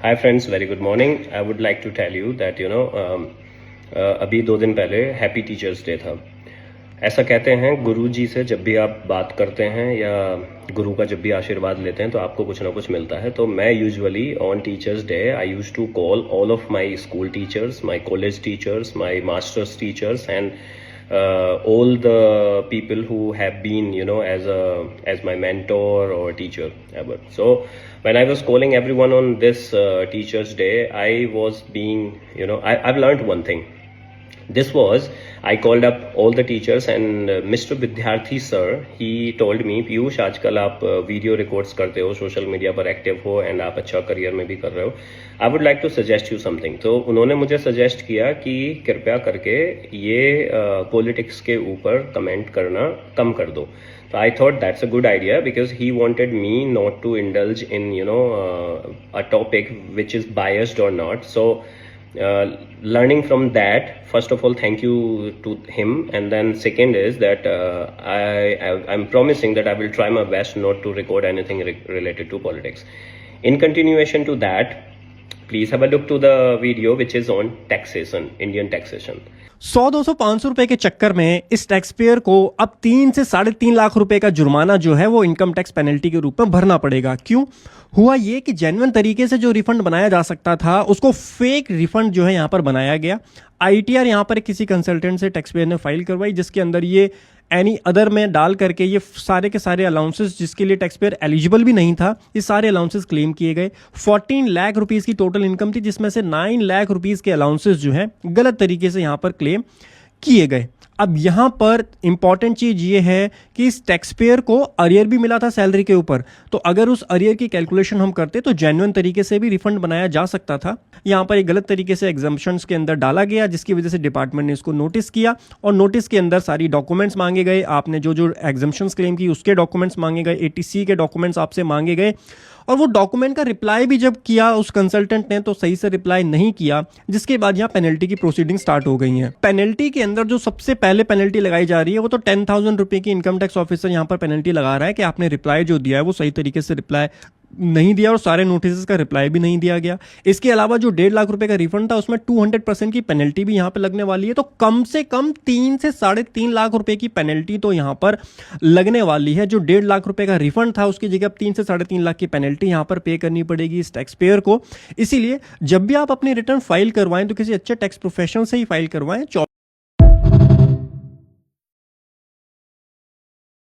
Hi friends, very good morning. I would like to tell you that अभी 2 दिन पहले happy teachers day था। ऐसा कहते हैं गुरु जी से जब भी आप बात करते हैं या गुरु का जब भी आशीर्वाद लेते हैं तो आपको कुछ ना कुछ मिलता है। तो मैं usually on teachers day I use to call all of my school teachers, my college teachers, my masters teachers and all the people who have been as my mentor or teacher ever. So when I was calling everyone on this teachers day, I was being I've learned one thing. This was, I called up all the teachers and Mr. Vidyarthi sir, he told me, Piyush आजकल आप video records करते हो, social media पर active हो and आप अच्छा career में भी कर रहे हो, I would like to suggest you something. तो उन्होंने मुझे सजेस्ट किया कि कृपया करके ये पॉलिटिक्स के ऊपर कमेंट करना कम कर दो। तो I thought that's a good idea because he wanted me not to indulge in a topic which is biased or not. So learning from that, first of all thank you to him, and then second is that I'm promising that I will try my best not to record anything related to politics. In continuation to that, please have a look to the video which is on taxation, Indian taxation. 100-200-500 रुपए के चक्कर में इस tax payer को अब 3 से 3.5 लाख रुपए का जुर्माना जो है वो इनकम टैक्स पेनल्टी के रूप में भरना पड़ेगा। क्यों हुआ ये कि जेन्युइन तरीके से जो रिफंड बनाया जा सकता था उसको फेक रिफंड जो है यहाँ पर बनाया गया। आईटीआर यहाँ पर किसी कंसल्टेंट से टैक्स पेयर ने फाइल करवाई जिसके अंदर ये एनी अदर में डाल करके ये सारे के सारे अलाउंसेस जिसके लिए टैक्स पेयर एलिजिबल भी नहीं था, ये सारे अलाउंसेस क्लेम किए गए। 14 लाख रुपीस की टोटल इनकम थी जिसमें से 9 लाख रुपीस के अलाउंसेस जो है गलत तरीके से यहाँ पर क्लेम किए गए। अब यहाँ पर इंपॉर्टेंट चीज ये है कि इस टैक्स पेयर को अरियर भी मिला था सैलरी के ऊपर, तो अगर उस अरियर की कैलकुलेशन हम करते तो जेन्युइन तरीके से भी रिफंड बनाया जा सकता था। यहाँ पर एक गलत तरीके से एग्जम्पशंस के अंदर डाला गया जिसकी वजह से डिपार्टमेंट ने इसको नोटिस किया और नोटिस के अंदर सारी डॉक्यूमेंट्स मांगे गए। आपने जो जो एग्जम्पशंस क्लेम की उसके डॉक्यूमेंट्स मांगे गए, एटीसी के डॉक्यूमेंट्स आपसे मांगे गए और वो डॉक्यूमेंट का रिप्लाई भी जब किया उस कंसल्टेंट ने तो सही से रिप्लाई नहीं किया, जिसके बाद यहाँ पेनल्टी की प्रोसीडिंग स्टार्ट हो गई है। पेनल्टी के अंदर जो सबसे पहले पेनल्टी लगाई जा रही है वो तो 10,000 रुपए की इनकम टैक्स ऑफिसर यहाँ पर पेनल्टी लगा रहा है कि आपने रिप्लाई जो दिया है वो सही तरीके से रिप्लाई नहीं दिया और सारे नोटिस का रिप्लाई भी नहीं दिया गया। इसके अलावा जो 1.5 लाख रुपए का रिफंड था उसमें 200% की पेनल्टी भी यहाँ पर लगने वाली है। तो कम से कम 3 से 3.5 लाख रुपए की पेनल्टी तो यहाँ पर लगने वाली है। जो 1.5 लाख रुपए का रिफंड था उसकी जगह 3 से 3.5 लाख की पेनल्टी यहाँ पर पे करनी पड़ेगी इस टैक्स पेयर को। इसीलिए जब भी आप अपनी रिटर्न फाइल करवाएं तो किसी अच्छे टैक्स प्रोफेशनल से ही फाइल करवाएं।